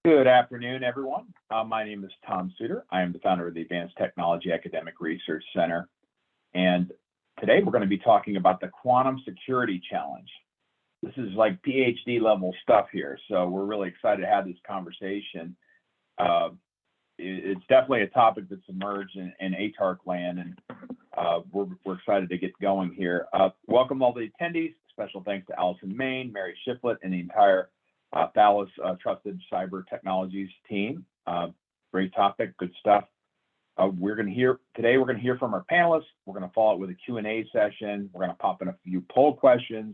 Good afternoon, everyone. My name is Tom Suter. I am the founder of the Advanced Technology Academic Research Center. And today we're going to be talking about the quantum security challenge. This is like PhD level stuff here. So we're really excited to have this conversation. It's definitely a topic that's emerged in ATARC land, and we're excited to get going here. Welcome all the attendees. Special thanks to Allison Main, Mary Shiflett, and the entire Thales Trusted Cyber Technologies team. Great topic, good stuff. Today we're going to hear from our panelists. We're going to follow it with a Q&A session. We're going to pop in a few poll questions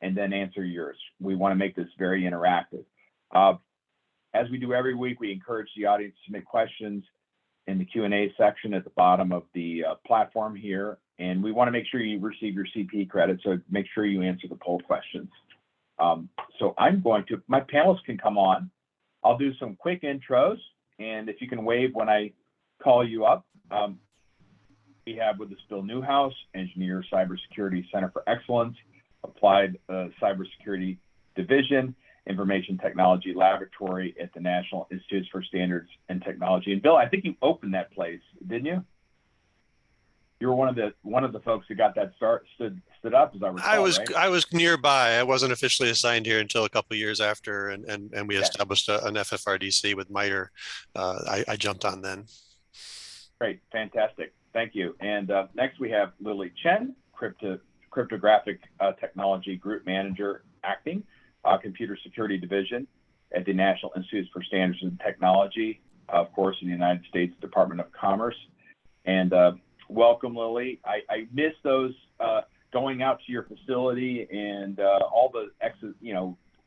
and then answer yours. We want to make this very interactive. As we do every week, we encourage the audience to submit questions in the Q&A section at the bottom of the platform here. And we want to make sure you receive your CP credit, so make sure you answer the poll questions. So my panelists can come on. I'll do some quick intros, and if you can wave when I call you up. We have with us Bill Newhouse, Engineer, Cybersecurity Center for Excellence, Applied Cybersecurity Division, Information Technology Laboratory at the National Institutes for Standards and Technology. And Bill, I think you opened that place, didn't you? You were one of the folks who got that stood up, as I recall. I was nearby. I wasn't officially assigned here until a couple of years after, and we established an FFRDC with MITRE. I jumped on then. Great, fantastic, thank you. And next we have Lily Chen, Cryptographic Technology Group Manager, Acting, Computer Security Division at the National Institutes for Standards and Technology, of course, in the United States Department of Commerce. And welcome, Lily. I miss those going out to your facility and all the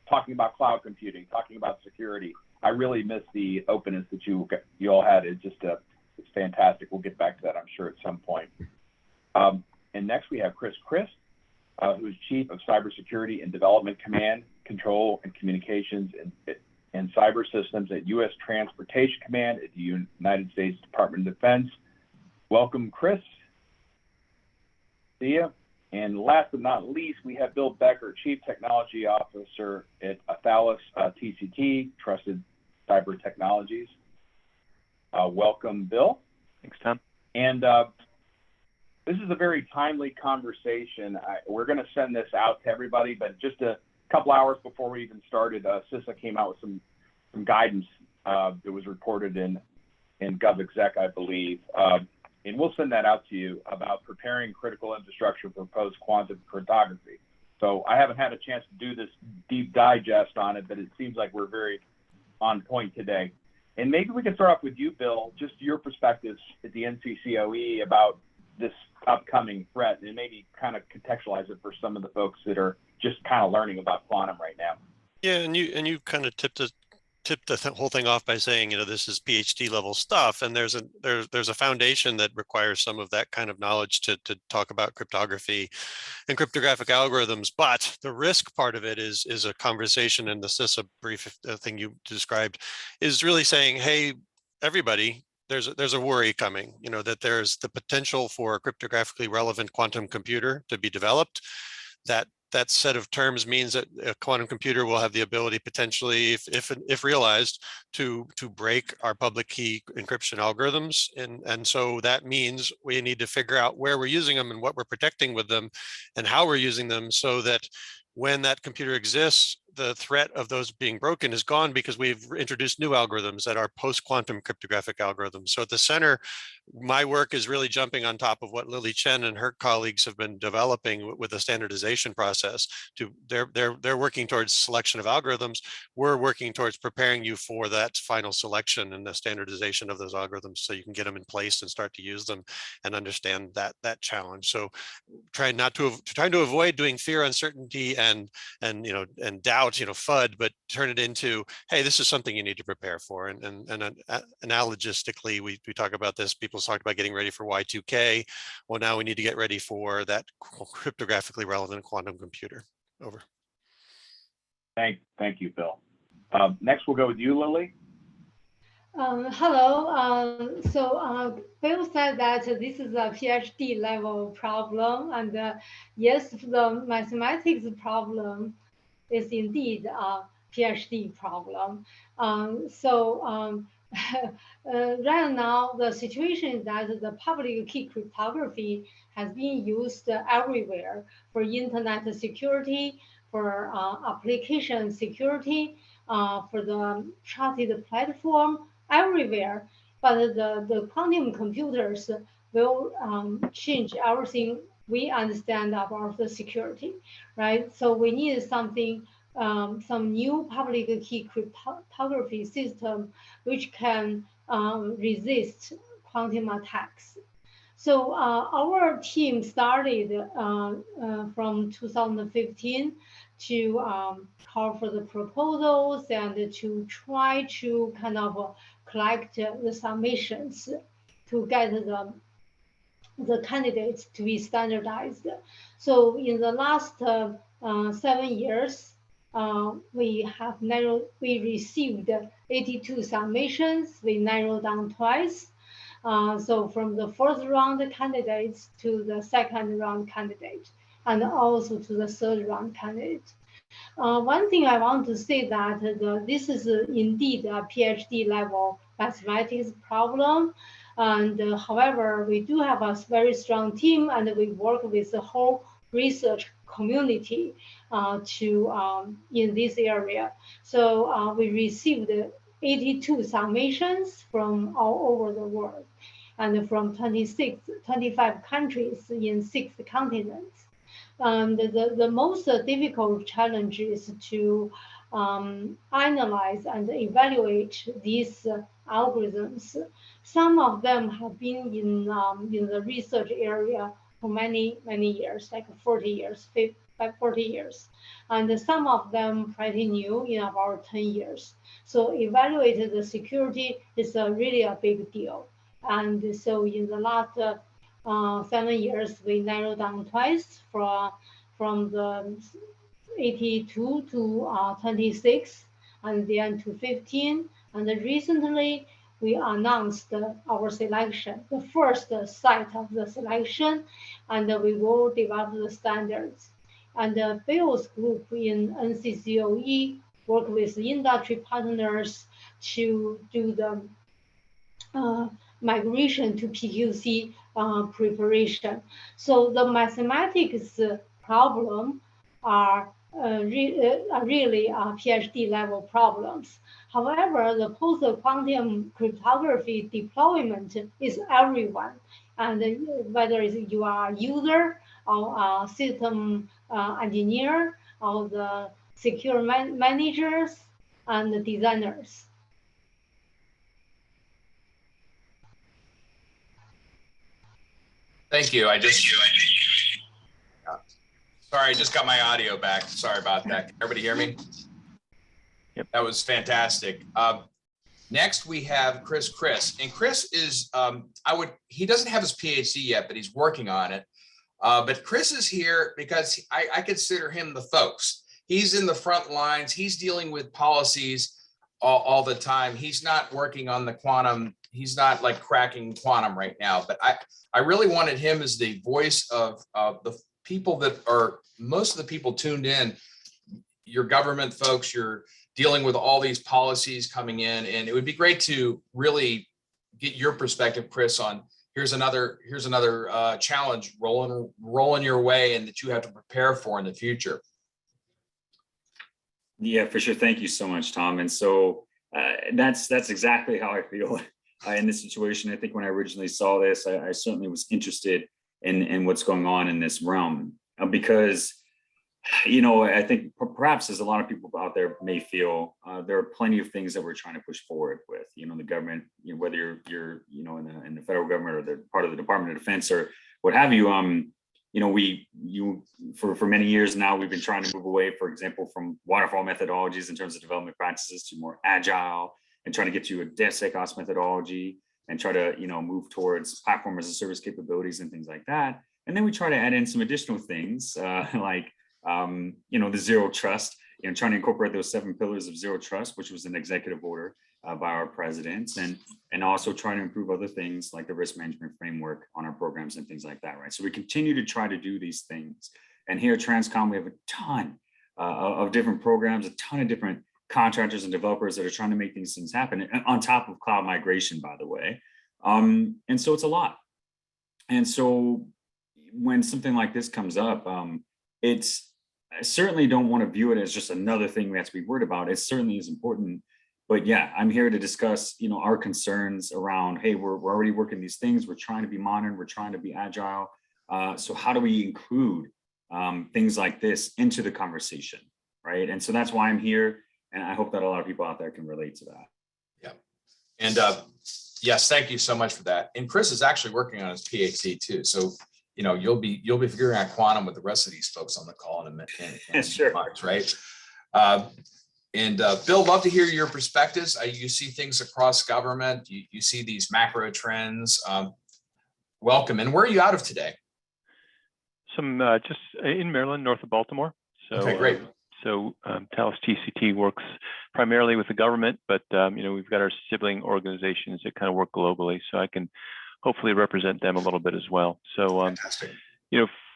talking about cloud computing, talking about security. I really miss the openness that you all had. It's fantastic. We'll get back to that, I'm sure, at some point. And next we have Chris Christ, who is Chief of Cybersecurity and Development Command, Control and Communications and Cyber Systems at U.S. Transportation Command at the United States Department of Defense. Welcome, Chris. See ya. And last but not least, we have Bill Becker, Chief Technology Officer at Thales TCT, Trusted Cyber Technologies. Welcome, Bill. Thanks, Tom. And this is a very timely conversation. We're going to send this out to everybody, but just a couple hours before we even started, CISA came out with some guidance that was reported in GovExec, I believe. And we'll send that out to you about preparing critical infrastructure for post-quantum cryptography. So I haven't had a chance to do this deep digest on it, but it seems like we're very on point today. And maybe we can start off with you, Bill, just your perspectives at the NCCOE about this upcoming threat, and maybe kind of contextualize it for some of the folks that are just kind of learning about quantum right now. Yeah, and you kind of tipped the whole thing off by saying, this is PhD level stuff, and there's a foundation that requires some of that kind of knowledge to talk about cryptography and cryptographic algorithms. But the risk part of it is a conversation, and the CISA brief thing you described is really saying, hey, everybody, there's a worry coming, that there's the potential for a cryptographically relevant quantum computer to be developed. That set of terms means that a quantum computer will have the ability potentially, if realized, to break our public key encryption algorithms. And so that means we need to figure out where we're using them and what we're protecting with them and how we're using them, so that when that computer exists, the threat of those being broken is gone, because we've introduced new algorithms that are post-quantum cryptographic algorithms. So at the center, my work is really jumping on top of what Lily Chen and her colleagues have been developing with the standardization process. They're working towards selection of algorithms. We're working towards preparing you for that final selection and the standardization of those algorithms, so you can get them in place and start to use them and understand that challenge. So trying to avoid doing fear, uncertainty, and doubt, FUD, but turn it into, hey, this is something you need to prepare for. And analogistically, we talk about this. People talk about getting ready for Y2K. Well, now we need to get ready for that cryptographically relevant quantum computer. Over. Thank you, Bill. Next, we'll go with you, Lily. Hello. Bill said that this is a PhD level problem, and yes, the mathematics problem is indeed PhD problem. Right now, the situation is that the public key cryptography has been used everywhere for internet security, for application security, for the trusted platform, everywhere. But the quantum computers will change everything we understand about the security, right? So we need something, some new public key cryptography system which can resist quantum attacks. So our team started from 2015 to call for the proposals and to try to kind of collect the submissions to get the candidates to be standardized. So in the last 7 years, we received 82 submissions. We narrowed down twice. So from the first round candidates to the second round candidate, and also to the third round candidate. One thing I want to say that this is indeed a PhD level mathematics problem. And however, we do have a very strong team, and we work with the whole research community in this area. So we received 82 submissions from all over the world, and from 25 countries in 6 continents. The most difficult challenge is to analyze and evaluate these algorithms. Some of them have been in the research area for many years, like 40 years, 40 years, and some of them pretty new, in about 10 years. So evaluating the security is really a big deal. And so in the last 7 years, we narrowed down twice from the 82 to 26, and then to 15. And recently, we announced our selection, the first site of the selection, and we will develop the standards. And Bill's group in NCCOE work with industry partners to do the migration to PQC preparation. So the mathematics problem are really PhD level problems. However, the post-quantum cryptography deployment is everyone. And whether you are a user or a system engineer or the secure managers and the designers. Thank you. Sorry, I just got my audio back. Sorry about that. Can everybody hear me? Yep. That was fantastic. Next, we have Chris. And Chris is, he doesn't have his PhD yet, but he's working on it. But Chris is here because I consider him the folks. He's in the front lines. He's dealing with policies all the time. He's not working on the quantum. He's not like cracking quantum right now, but I really wanted him as the voice of the people that are, most of the people tuned in, your government folks, you're dealing with all these policies coming in, and it would be great to really get your perspective, Chris, on here's another challenge rolling your way and that you have to prepare for in the future. Yeah, for sure. Thank you so much, Tom. And so that's exactly how I feel in this situation. I think when I originally saw this, I certainly was interested in what's going on in this realm because, you know, I think perhaps as a lot of people out there may feel, there are plenty of things that we're trying to push forward with, you know, the government, you know, whether you're you know, in the federal government or the part of the Department of Defense or what have you. You know, for many years now, we've been trying to move away, for example, from waterfall methodologies in terms of development practices to more agile and trying to get to a DevSecOps methodology and try to, you know, move towards platform as a service capabilities and things like that. And then we try to add in some additional things like, you know, the zero trust, you know, trying to incorporate those 7 pillars of zero trust, which was an executive order by our presidents, and also trying to improve other things like the risk management framework on our programs and things like that, right? So we continue to try to do these things. And here at Transcom, we have a ton of different programs, a ton of different contractors and developers that are trying to make these things happen, and on top of cloud migration, by the way. And so it's a lot. And so when something like this comes up, I certainly don't want to view it as just another thing we have to be worried about. It certainly is important. But yeah, I'm here to discuss, our concerns around, hey, we're already working these things. We're trying to be modern. We're trying to be agile. So how do we include things like this into the conversation, right? And so that's why I'm here. And I hope that a lot of people out there can relate to that. Yeah. And yes, thank you so much for that. And Chris is actually working on his PhD too. So, you'll be figuring out quantum with the rest of these folks on the call in a minute. Sure. Months, right? And Bill, love to hear your perspectives. You see things across government. You see these macro trends. Welcome. And where are you out of today? Just in Maryland, north of Baltimore. So, okay, great. Talos TCT works primarily with the government, but we've got our sibling organizations that kind of work globally. So I can hopefully represent them a little bit as well. So, fantastic.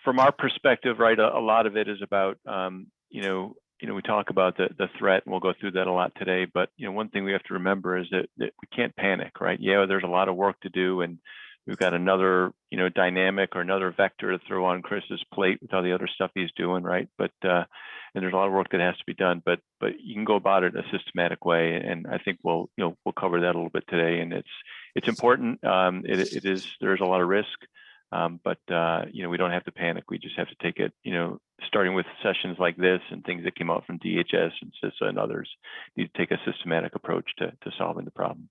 From our perspective, right, a lot of it is about, we talk about the threat, and we'll go through that a lot today. But one thing we have to remember is that we can't panic, right? Yeah, there's a lot of work to do, and we've got another, dynamic or another vector to throw on Chris's plate with all the other stuff he's doing, right? But and there's a lot of work that has to be done. But you can go about it in a systematic way, and I think we'll cover that a little bit today. And it's important. There's a lot of risk, but we don't have to panic. We just have to take it, starting with sessions like this and things that came out from DHS and CISA and others. Need to take a systematic approach to solving the problem.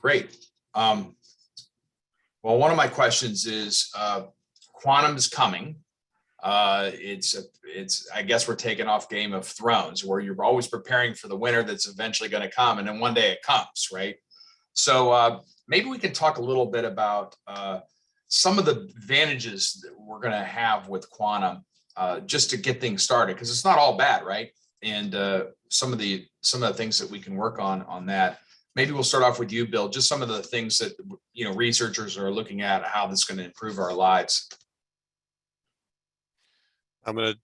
Great. Well, one of my questions is quantum is coming. I guess we're taking off Game of Thrones, where you're always preparing for the winter that's eventually going to come, and then one day it comes, right? So maybe we can talk a little bit about some of the advantages that we're going to have with quantum, just to get things started, because it's not all bad, right? And some of the things that we can work on that. Maybe we'll start off with you, Bill. Just some of the things that researchers are looking at, how this is going to improve our lives. I'm going to,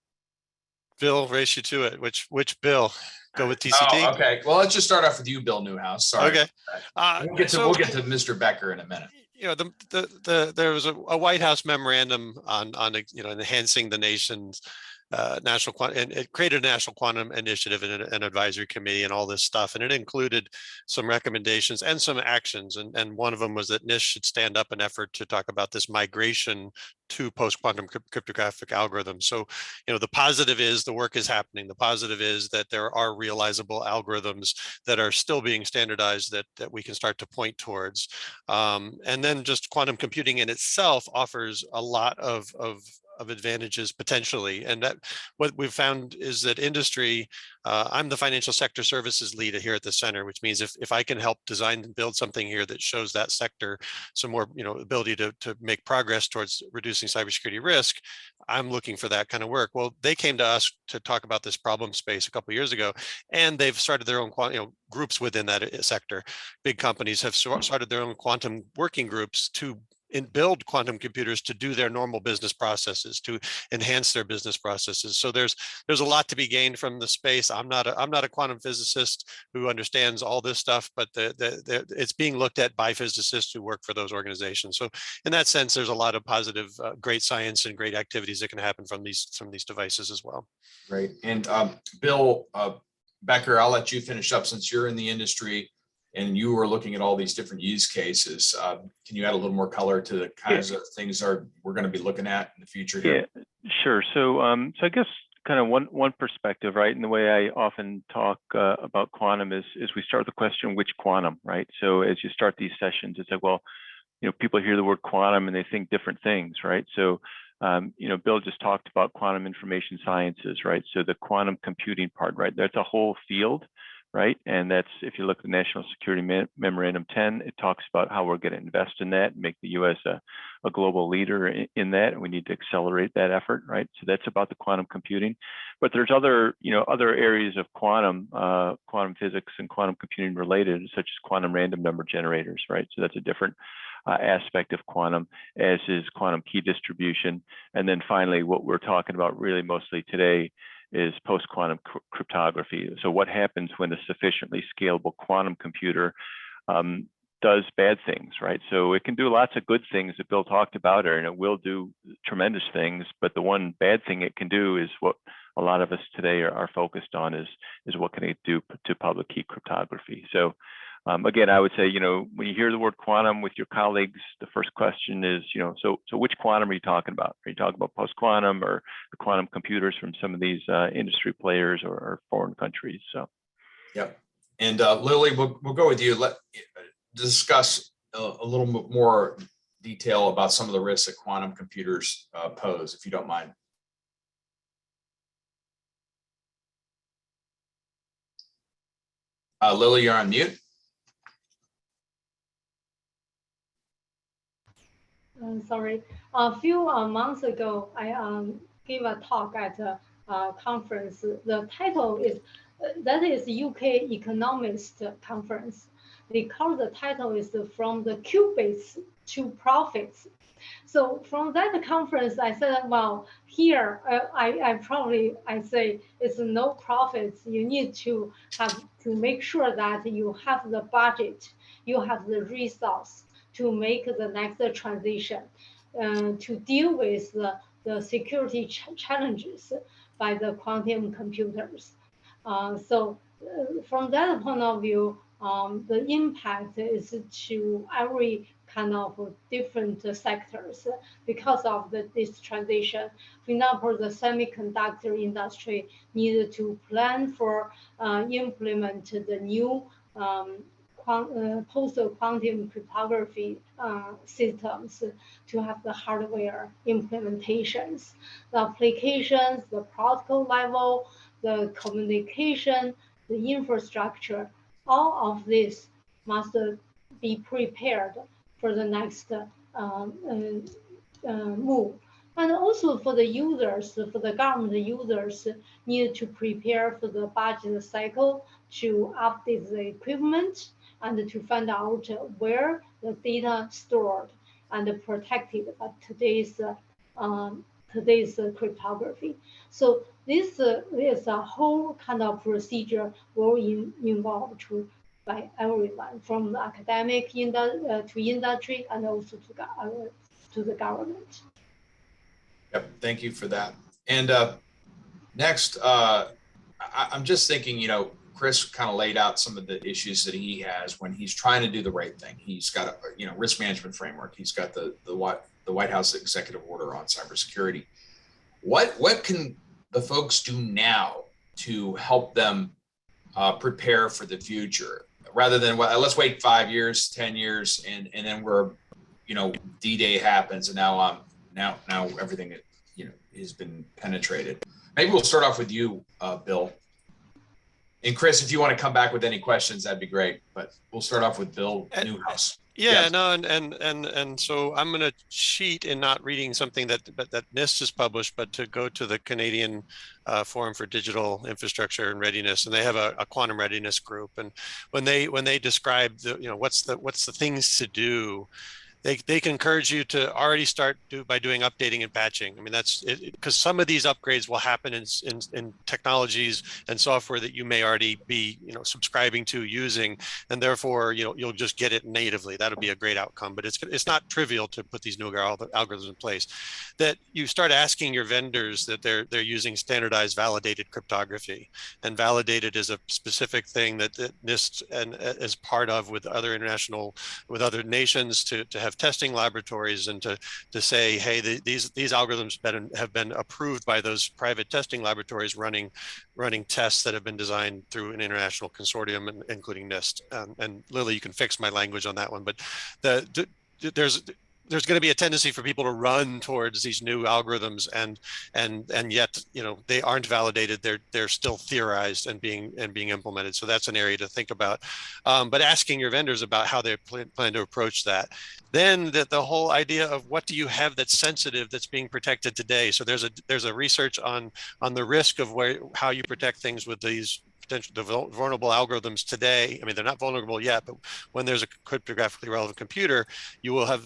Bill, race you to it. Which Bill? Go with TCT? Oh, okay. Well, let's just start off with you, Bill Newhouse. Sorry. Okay. We'll get to Mr. Becker in a minute. There was a White House memorandum on enhancing the nation's national quantum, and it created a national quantum initiative and an advisory committee and all this stuff. And it included some recommendations and some actions. And one of them was that NIST should stand up an effort to talk about this migration to post-quantum cryptographic algorithms. So, the positive is the work is happening. The positive is that there are realizable algorithms that are still being standardized that we can start to point towards. And then just quantum computing in itself offers a lot of advantages potentially. And that what we've found is that industry, I'm the financial sector services lead here at the center, which means if I can help design and build something here that shows that sector some more, ability to make progress towards reducing cybersecurity risk, I'm looking for that kind of work. Well, they came to us to talk about this problem space a couple of years ago, and they've started their own groups within that sector. Big companies have started their own quantum working groups to build quantum computers to do their normal business processes, to enhance their business processes. So there's a lot to be gained from the space. I'm not a quantum physicist who understands all this stuff, but it's being looked at by physicists who work for those organizations. So in that sense, there's a lot of positive, great science and great activities that can happen from these devices as well. Great. And Bill Becker, I'll let you finish up since you're in the industry and you were looking at all these different use cases. Can you add a little more color to the kinds of things we're going to be looking at in the future here? Yeah, sure. So I guess kind of one perspective, right? And the way I often talk about quantum is we start with the question, which quantum, right? So as you start these sessions, it's like, well, people hear the word quantum and they think different things, right? So, Bill just talked about quantum information sciences, right? So the quantum computing part, right? That's a whole field, right? And that's, if you look at the National Security Memorandum 10, it talks about how we're going to invest in that and make the U.S. a global leader in that. And we need to accelerate that effort, right? So that's about the quantum computing. But there's other areas of quantum physics and quantum computing related, such as quantum random number generators, right? So that's a different aspect of quantum, as is quantum key distribution. And then finally, what we're talking about really mostly today is post-quantum cryptography. So what happens when a sufficiently scalable quantum computer does bad things, right? So it can do lots of good things that Bill talked about, and it will do tremendous things, but the one bad thing it can do is what a lot of us today are focused on, is what can it do to public key cryptography. So again, I would say, when you hear the word quantum with your colleagues, the first question is, so which quantum are you talking about? Are you talking about post-quantum or the quantum computers from some of these industry players or foreign countries? So, yep. And Lily, we'll go with you. Let discuss a little bit more detail about some of the risks that quantum computers pose, if you don't mind. Lily, you're on mute. Sorry. A few months ago, I gave a talk at a conference. The title is, that is UK Economist Conference. They call the title is From the Qubits to Profits. So from that conference, I said, well, here, I say it's no profits. You need to have to make sure that you have the budget, you have the resource to make the next transition, to deal with the security challenges by the quantum computers. From that point of view, the impact is to every kind of different sectors because of this transition. For example, the semiconductor industry needed to plan for implement the new post-quantum cryptography systems to have the hardware implementations, the applications, the protocol level, the communication, the infrastructure. All of this must be prepared for the next move. And also for the users, for the government users, need to prepare for the budget cycle to update the equipment and to find out where the data stored and protected by today's cryptography. So this is a whole kind of procedure will involve by everyone, from the academic to industry and also to the government. Yep, thank you for that. And next, I'm just thinking, Chris kind of laid out some of the issues that he has when he's trying to do the right thing. He's got a risk management framework. He's got the White House executive order on cybersecurity. What can the folks do now to help them prepare for the future, rather than let's wait 5 years, 10 years, and then we're, D-Day happens, and now everything has been penetrated. Maybe we'll start off with you, Bill. And Chris, if you want to come back with any questions, that'd be great. But we'll start off with Bill Newhouse. Yeah, yes. no, and so I'm going to cheat in not reading something that NIST has published, but to go to the Canadian Forum for Digital Infrastructure and Readiness, and they have a quantum readiness group. And when they describe what's the things to do, they can encourage you to already start by doing updating and patching. I mean, that's because some of these upgrades will happen in technologies and software that you may already be subscribing to, using, and therefore you'll just get it natively. That'll be a great outcome. But it's not trivial to put these new algorithms in place. That you start asking your vendors that they're using standardized validated cryptography, and validated is a specific thing that NIST and is part of with other nations to have testing laboratories, and to say, hey, these algorithms have been approved by those private testing laboratories running tests that have been designed through an international consortium, including NIST. And Lily, you can fix my language on that one, but there's going to be a tendency for people to run towards these new algorithms, and yet they aren't validated. They're still theorized and being implemented. So that's an area to think about. But asking your vendors about how they plan to approach that. Then the whole idea of what do you have that's sensitive, that's being protected today. So there's a research on the risk of how you protect things with these vulnerable algorithms today. I mean, they're not vulnerable yet, but when there's a cryptographically relevant computer, you will have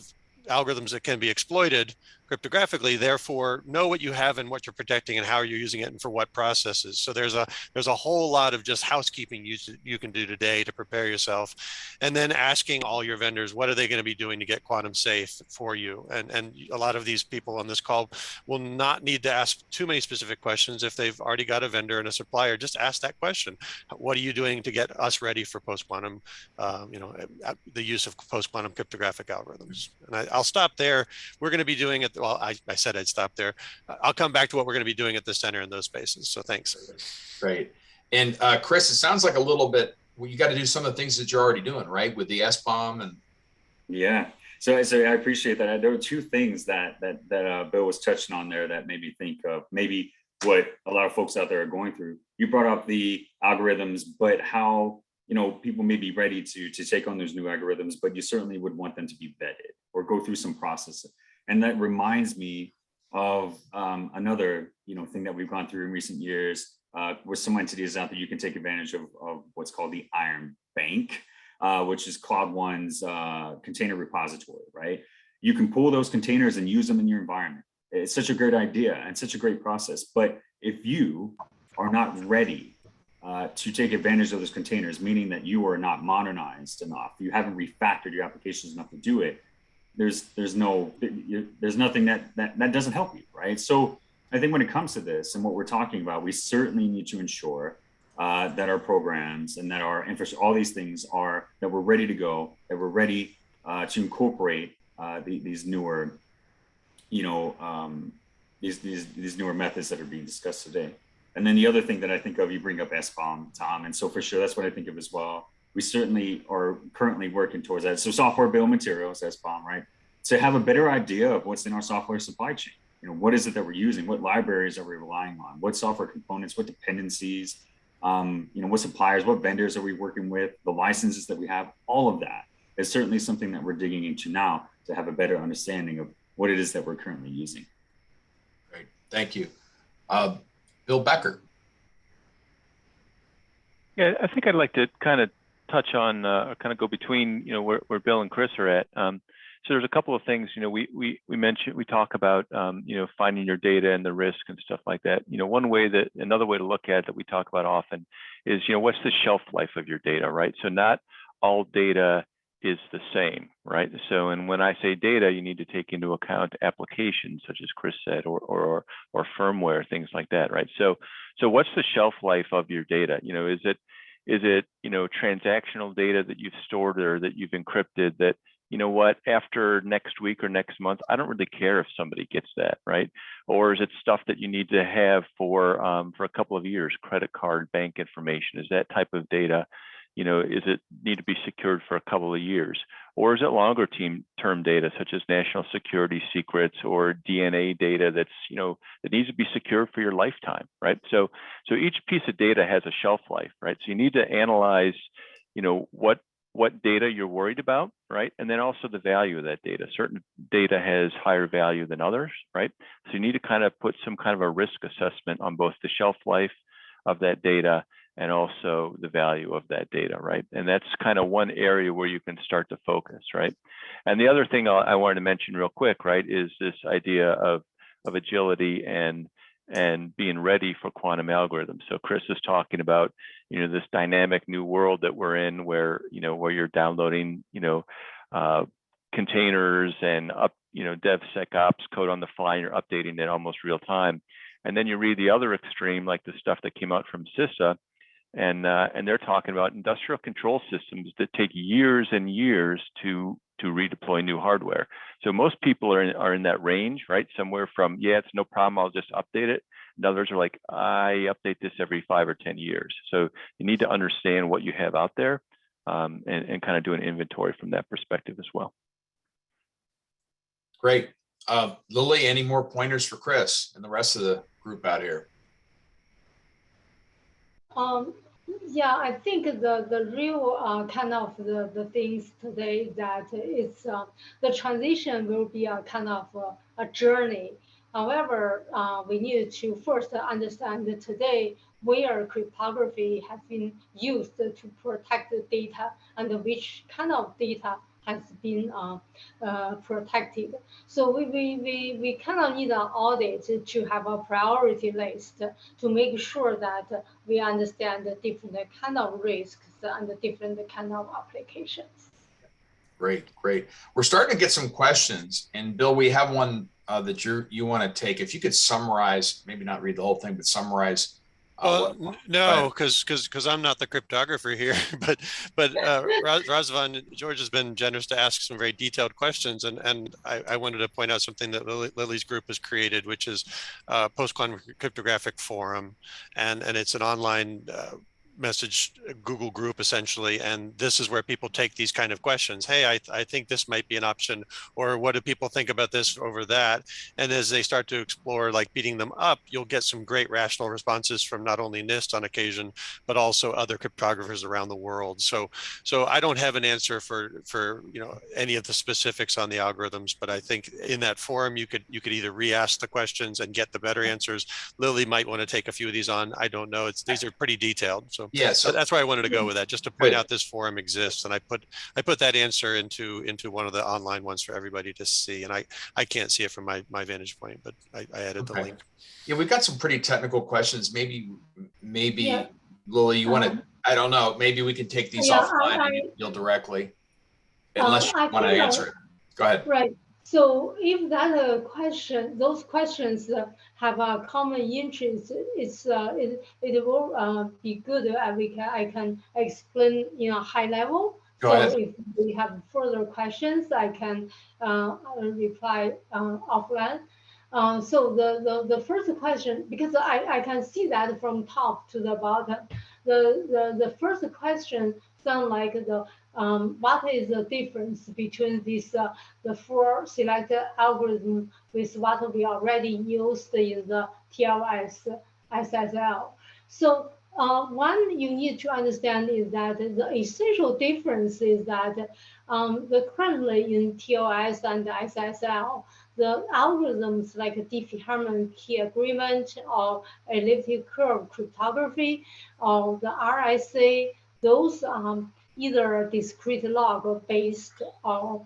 algorithms that can be exploited cryptographically, therefore know what you have and what you're protecting and how you're using it and for what processes. So there's a whole lot of just housekeeping you can do today to prepare yourself, and then asking all your vendors, what are they going to be doing to get quantum safe for you? And a lot of these people on this call will not need to ask too many specific questions. If they've already got a vendor and a supplier, just ask that question. What are you doing to get us ready for post-quantum, the use of post-quantum cryptographic algorithms? And I'll stop there. We're going to be doing it. Well, I said I'd stop there. I'll come back to what we're going to be doing at the center in those spaces. So thanks. Great. And Chris, it sounds like a little bit, well, you got to do some of the things that you're already doing, right? With the SBOM and. Yeah. So I appreciate that. There were two things that Bill was touching on there that made me think of maybe what a lot of folks out there are going through. You brought up the algorithms, but how, people may be ready to take on those new algorithms, but you certainly would want them to be vetted or go through some process. And that reminds me of another, thing that we've gone through in recent years with some entities out there. You can take advantage of what's called the Iron Bank, which is Cloud One's container repository, right? You can pull those containers and use them in your environment. It's such a great idea and such a great process. But if you are not ready to take advantage of those containers, meaning that you are not modernized enough, you haven't refactored your applications enough to do it, there's nothing that doesn't help you, right? So I think when it comes to this and what we're talking about, we certainly need to ensure that our programs and that our infrastructure, all these things are, that we're ready to go, that we're ready to incorporate these newer, these newer methods that are being discussed today. And then the other thing that I think of, you bring up SBOM, Tom, and so for sure, that's what I think of as well. We certainly are currently working towards that. So software bill of materials, SBOM, right? To have a better idea of what's in our software supply chain. What is it that we're using? What libraries are we relying on? What software components, what dependencies, what suppliers, what vendors are we working with, the licenses that we have, all of that is certainly something that we're digging into now to have a better understanding of what it is that we're currently using. Great, thank you. Bill Becker. Yeah, I think I'd like to kind of touch on, or kind of go between, where Bill and Chris are at. So there's a couple of things, we mentioned, we talk about, finding your data and the risk and stuff like that. Another way to look at it that we talk about often is, what's the shelf life of your data, right? So not all data is the same, right? So, and when I say data, you need to take into account applications, such as Chris said, or firmware, things like that, right? So what's the shelf life of your data? Is it transactional data that you've stored or that you've encrypted that, after next week or next month, I don't really care if somebody gets that, right? Or is it stuff that you need to have for a couple of years, credit card, bank information? Is that type of data, is it need to be secured for a couple of years? Or is it longer term data, such as national security secrets or DNA data that's, that needs to be secured for your lifetime, right? So each piece of data has a shelf life, right? So you need to analyze, what data you're worried about, right? And then also the value of that data. Certain data has higher value than others, right? So you need to kind of put some kind of a risk assessment on both the shelf life of that data and also the value of that data, right? And that's kind of one area where you can start to focus, right? And the other thing I wanted to mention real quick, right, is this idea of agility and being ready for quantum algorithms. So Chris is talking about, this dynamic new world that we're in where, where you're downloading, containers and DevSecOps code on the fly, and you're updating it almost real time. And then you read the other extreme, like the stuff that came out from CISA, and they're talking about industrial control systems that take years and years to redeploy new hardware. So most people are in that range, right? Somewhere from, yeah, it's no problem, I'll just update it. And others are like, I update this every 5 or 10 years. So you need to understand what you have out there and kind of do an inventory from that perspective as well. Great. Lily, any more pointers for Chris and the rest of the group out here? Yeah, I think the real kind of the things today that it's the transition will be a kind of a journey. However, we need to first understand that today where cryptography has been used to protect the data and which kind of data has been protected. So we kind of need an audit to have a priority list to make sure that we understand the different kind of risks and the different kind of applications. Great, great. We're starting to get some questions, and Bill, we have one that you want to take. If you could summarize, maybe not read the whole thing, but summarize. No, because I'm not the cryptographer here, but Razvan, George has been generous to ask some very detailed questions, and I wanted to point out something that Lily's group has created, which is Post-Quantum Cryptographic Forum, and it's an online message Google group essentially, and this is where people take these kind of questions. Hey, I think this might be an option, or what do people think about this over that? And as they start to explore, like beating them up, you'll get some great rational responses from not only NIST on occasion, but also other cryptographers around the world. So I don't have an answer for any of the specifics on the algorithms, but I think in that forum you could either re-ask the questions and get the better answers. Lily might want to take a few of these on. I don't know. These are pretty detailed. So yeah, so that's why I wanted to go with that, just to point out this forum exists, and I put that answer into one of the online ones for everybody to see, and I can't see it from my vantage point, but I added the link. Yeah, we've got some pretty technical questions. Maybe yeah. Lily, you want to? I don't know. Maybe we can take these offline and deal directly, unless you want to answer it. Go ahead. Right. So if that question, those questions have a common interest, it will be good. I can explain in a high level. Go ahead. If we have further questions, I can reply offline. So the first question, because I can see that from top to the bottom, the first question sounds like what is the difference between the four selected algorithm with what we already used in the TLS SSL? So one you need to understand is that the essential difference is that currently in TLS and SSL, the algorithms like Diffie-Hellman key agreement or elliptic curve cryptography or the RSA, those either discrete log based or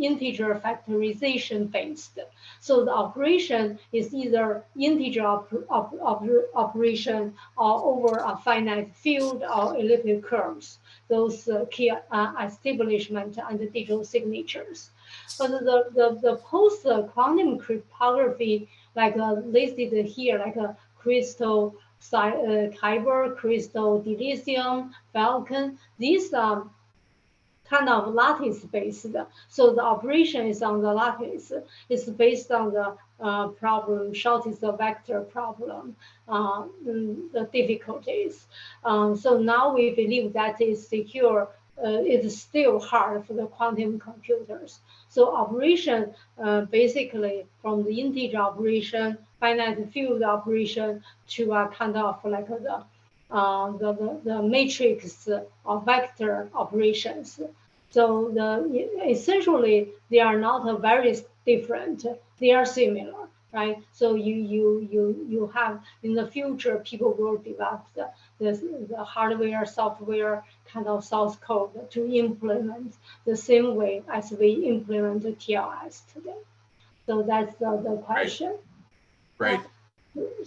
integer factorization based. So the operation is either integer operation or over a finite field or elliptic curves, those key establishment and the digital signatures. But the post-quantum cryptography, like listed here, like a crystal Kyber, crystal dilithium, Falcon, these kind of lattice-based. So the operation is on the lattice. It's based on the problem, shortest vector problem, the difficulties. So now we believe that is secure. It's still hard for the quantum computers. So operation, basically from the integer operation, finite field operation to a kind of like the matrix of vector operations. So essentially they are not very different. They are similar, right? So you have in the future people will develop the hardware, software kind of source code to implement the same way as we implement the TLS today. So that's the question. Right.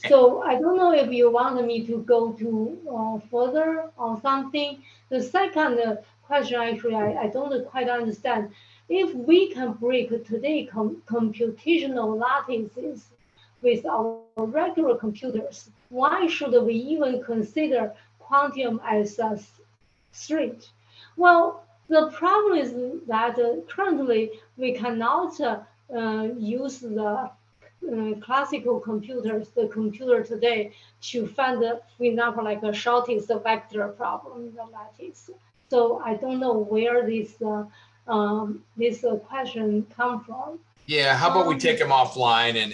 So I don't know if you want me to go to further on something. The second question, actually, I don't quite understand. If we can break today computational lattices with our regular computers, why should we even consider quantum as a threat? Well, the problem is that currently we cannot use the classical computers, the computer today, to find, for example, like a shortest vector problem in the lattice. So I don't know where this question come from. Yeah, how about we take them offline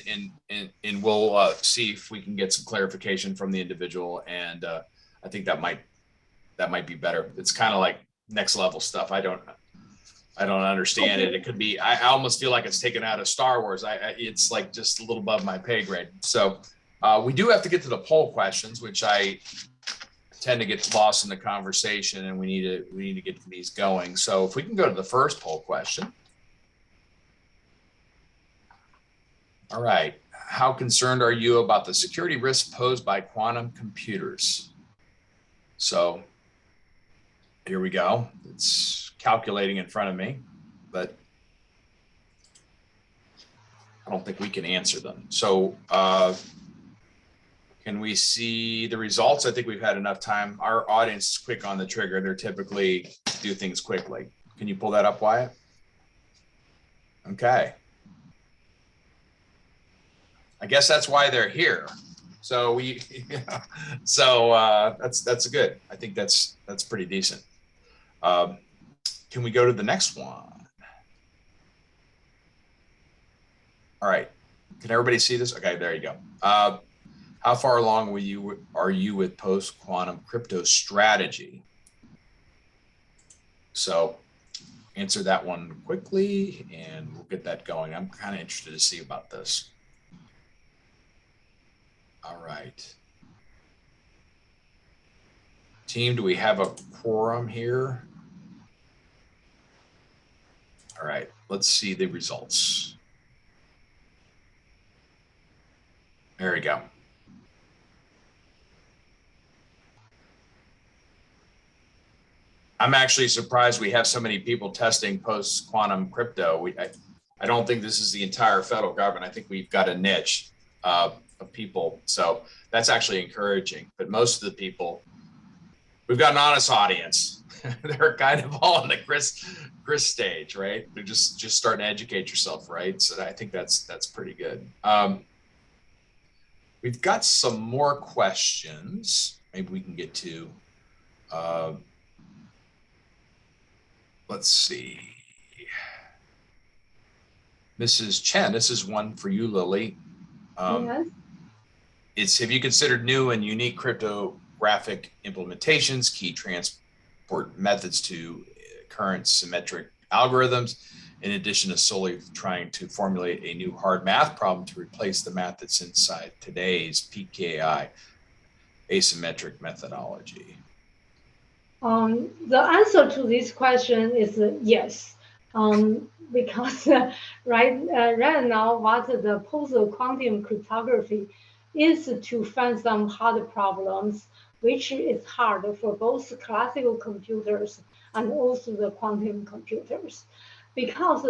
and we'll see if we can get some clarification from the individual, and I think that might be better. It's kind of like next level stuff. I don't understand it. It could be, I almost feel like it's taken out of Star Wars. It's like just a little above my pay grade. So we do have to get to the poll questions, which I tend to get lost in the conversation, and we need to get these going. So if we can go to the first poll question. All right. How concerned are you about the security risks posed by quantum computers? So here we go. It's calculating in front of me, but I don't think we can answer them. So can we see the results? I think we've had enough time. Our audience is quick on the trigger. They're typically do things quickly. Can you pull that up, Wyatt? Okay. I guess that's why they're here. So that's good. I think that's pretty decent. Can we go to the next one? All right. Can everybody see this? Okay, there you go. How far along are you with post-quantum crypto strategy? So answer that one quickly and we'll get that going. I'm kind of interested to see about this. All right. Team, do we have a quorum here? All right, let's see the results. There we go. I'm actually surprised we have so many people testing post-quantum crypto. I don't think this is the entire federal government. I think we've got a niche of people. So that's actually encouraging. But most of the people, we've got an honest audience. They're kind of all on the Chris stage, right? They're just starting to educate yourself, right? So I think that's pretty good. We've got some more questions. Maybe we can get to. Let's see. Mrs. Chen, this is one for you, Lily. Yes. Have you considered new and unique cryptographic implementations, key transport methods to current symmetric algorithms, in addition to solely trying to formulate a new hard math problem to replace the math that's inside today's PKI asymmetric methodology? The answer to this question is yes, because right now what the post-quantum cryptography is to find some hard problems, which is hard for both classical computers and also the quantum computers, because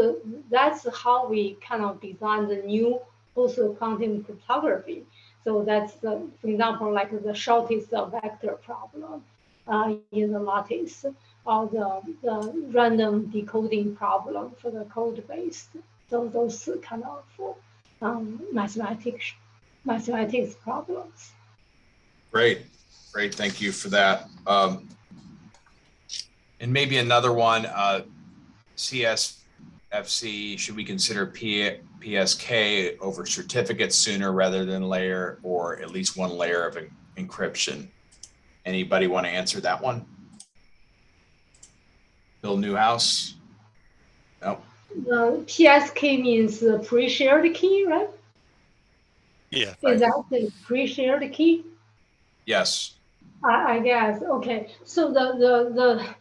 that's how we kind of design the new post-quantum cryptography. So that's, for example, like the shortest vector problem. In the lattice, or the random decoding problem for the code base. So those kind of mathematics problems. Great. Thank you for that. And maybe another one, CSFC, should we consider PSK over certificates sooner rather than layer, or at least one layer of encryption? Anybody want to answer that one? Bill Newhouse? No. The PSK means pre-shared key, right? Yeah. Is that the pre-shared key? Yes. I guess. Okay. So the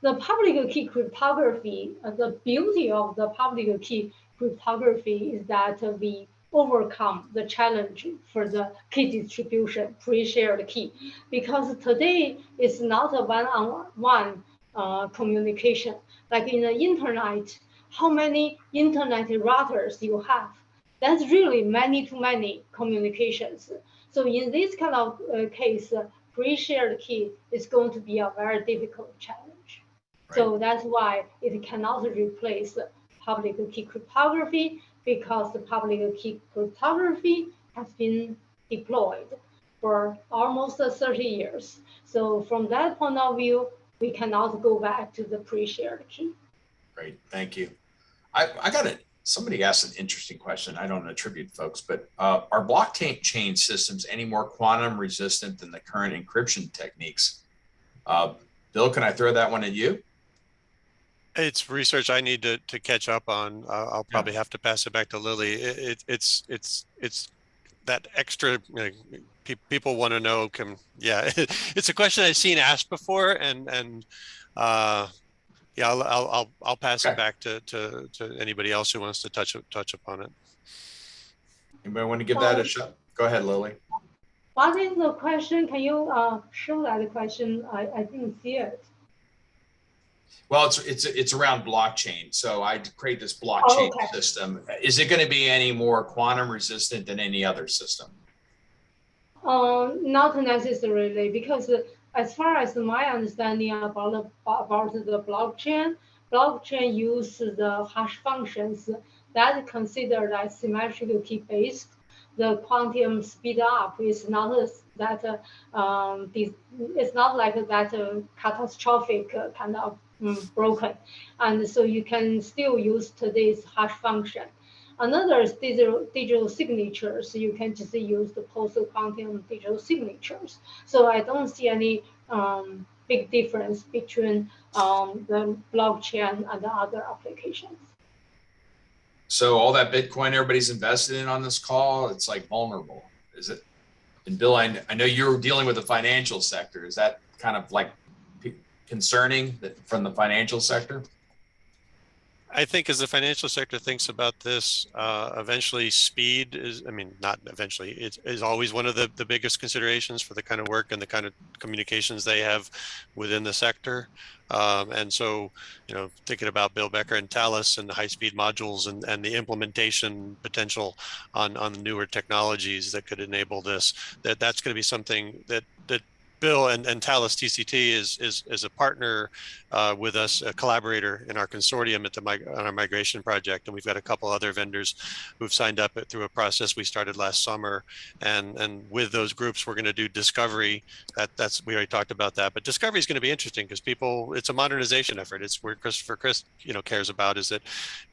public key cryptography, the beauty of the public key cryptography is that we overcome the challenge for the key distribution, pre-shared key, because today it's not a one-on-one communication. Like in the internet, how many internet routers you have? That's really many-to-many communications. So in this kind of case, pre-shared key is going to be a very difficult challenge. Right. So that's why it cannot replace public key cryptography, because the public key cryptography has been deployed for almost 30 years. So from that point of view, we cannot go back to the pre-shared key. Great, thank you. I got it. Somebody asked an interesting question. I don't attribute folks, but are blockchain systems any more quantum resistant than the current encryption techniques? Bill, can I throw that one at you? It's research I need to catch up on. I'll probably have to pass it back to Lily. It's that extra people want to know. Yeah, it's a question I've seen asked before, and yeah, I'll pass it back to anybody else who wants to touch upon it. Anybody want to give that a shot? Go ahead, Lily. What is the question? Can you show that question? I didn't see it. Well, it's around blockchain. So I create this blockchain system. Is it going to be any more quantum resistant than any other system? Not necessarily, because as far as my understanding about the blockchain uses the hash functions that considered as symmetrical key based. The quantum speed up is not that it's not like that catastrophic kind of broken, and so you can still use today's hash function. Another is digital signatures. You can just use the post-quantum digital signatures. So I don't see any big difference between the blockchain and the other applications. So all that Bitcoin everybody's invested in on this call, it's like vulnerable, is it? And Bill, I know you're dealing with the financial sector. Is that kind of like concerning from the financial sector? I think as the financial sector thinks about this, eventually speed is, I mean, not eventually, it is always one of the biggest considerations for the kind of work and the kind of communications they have within the sector. And so, you know, thinking about Bill Becker and Thales and the high-speed modules and the implementation potential on newer technologies that could enable this, that's going to be something that Bill and Thales TCT is a partner with us, a collaborator in our consortium on our migration project, and we've got a couple other vendors who've signed up through a process we started last summer. And with those groups, we're going to do discovery. We already talked about that, but discovery is going to be interesting because it's a modernization effort. It's where Chris cares about is that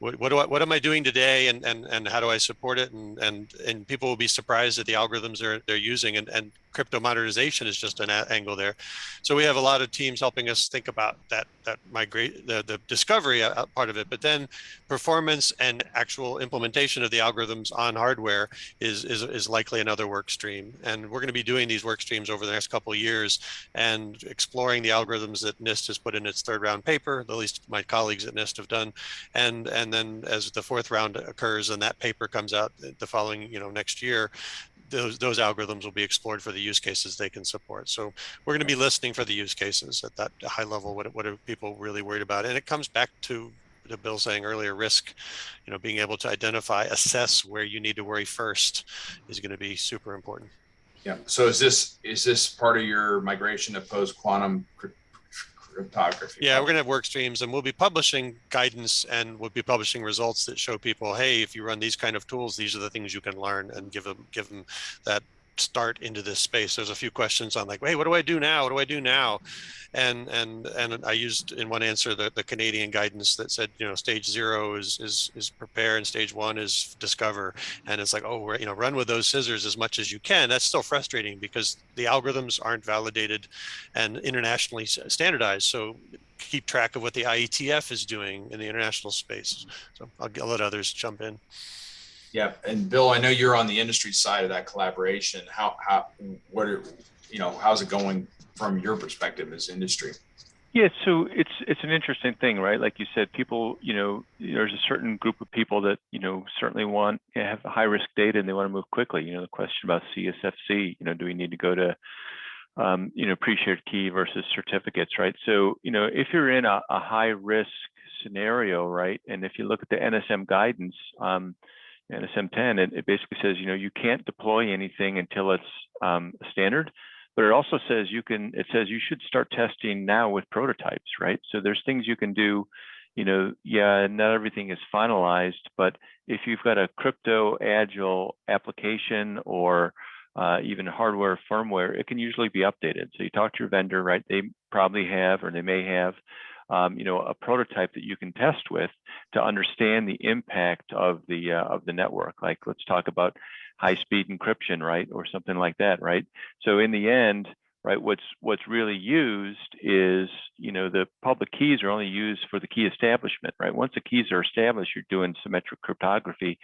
what am I doing today, and how do I support it, and people will be surprised at the algorithms they're using, and crypto modernization is just an angle there. So we have a lot of teams helping us think about that the discovery part of it, but then performance and actual implementation of the algorithms on hardware is likely another work stream. And we're going to be doing these work streams over the next couple of years and exploring the algorithms that NIST has put in its third round paper, at least my colleagues at NIST have done. And then as the fourth round occurs and that paper comes out the following, next year, those algorithms will be explored for the use cases they can support. So we're going to be listening for the use cases at that high level. What are people really worried about? And it comes back to Bill saying earlier, risk, being able to identify, assess where you need to worry first is going to be super important. Yeah. So is this part of your migration to post-quantum cryptography? Yeah, we're going to have work streams, and we'll be publishing guidance, and we'll be publishing results that show people, hey, if you run these kind of tools, these are the things you can learn, and give them that start into this space. There's a few questions on like, hey, what do I do now? What do I do now? And I used in one answer the Canadian guidance that said, stage 0 is prepare and stage 1 is discover. And it's like, oh, run with those scissors as much as you can. That's still frustrating because the algorithms aren't validated and internationally standardized. So keep track of what the IETF is doing in the international space. So I'll let others jump in. Yeah, and Bill, I know you're on the industry side of that collaboration. How's it going from your perspective as industry? Yeah, so it's an interesting thing, right? Like you said, people, there's a certain group of people that certainly have high risk data and they want to move quickly. The question about CSFC, do we need to go to pre-shared key versus certificates, right? So if you're in a high risk scenario, right, and if you look at the NSM guidance, NSM 10, it basically says, you can't deploy anything until it's standard, but it also says it says you should start testing now with prototypes, right? So there's things you can do, yeah, not everything is finalized, but if you've got a crypto agile application or even hardware, firmware, it can usually be updated. So you talk to your vendor, right? They probably have, or they may have, a prototype that you can test with to understand the impact of the network. Like, let's talk about high-speed encryption, right, or something like that, right? So in the end, right? What's really used is, the public keys are only used for the key establishment, right? Once the keys are established, you're doing symmetric cryptography.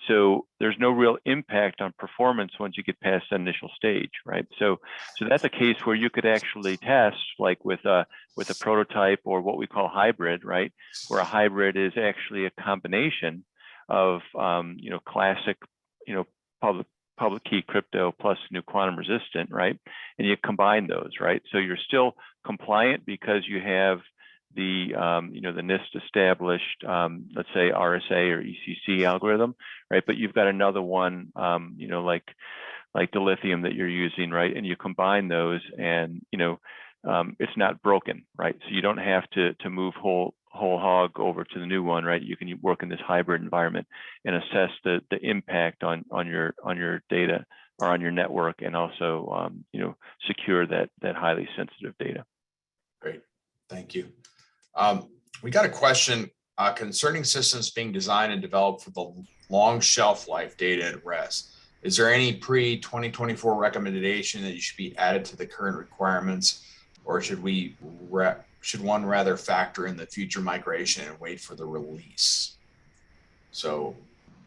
So there's no real impact on performance once you get past the initial stage, right? So that's a case where you could actually test, like with a prototype, or what we call hybrid, right? Where a hybrid is actually a combination of classic public key crypto plus new quantum resistant, right? And you combine those, right? So you're still compliant because you have the the NIST established, let's say RSA or ECC algorithm, right? But you've got another one, like the lithium that you're using, right? And you combine those, and it's not broken, right? So you don't have to move whole hog over to the new one, right? You can work in this hybrid environment and assess the impact on your data or on your network, and also secure that highly sensitive data. Great, thank you. We got a question concerning systems being designed and developed for the long shelf life data at rest. Is there any pre-2024 recommendation that you should be added to the current requirements, or should one rather factor in the future migration and wait for the release? So,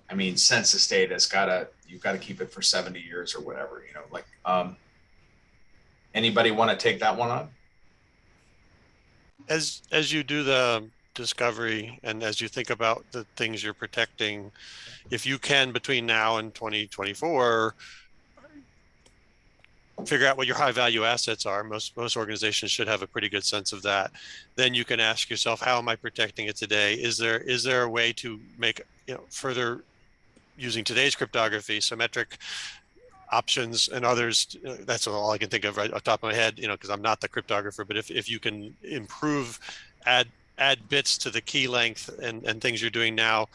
I mean, census data you've got to keep it for 70 years or whatever, anybody want to take that one on? As you do the discovery, and as you think about the things you're protecting, if you can, between now and 2024, figure out what your high value assets are. Most organizations should have a pretty good sense of that. Then you can ask yourself, how am I protecting it today? Is there a way to make further, using today's cryptography, symmetric options and others? That's all I can think of right off the top of my head, because I'm not the cryptographer. But if you can improve, add bits to the key length and things you're doing now,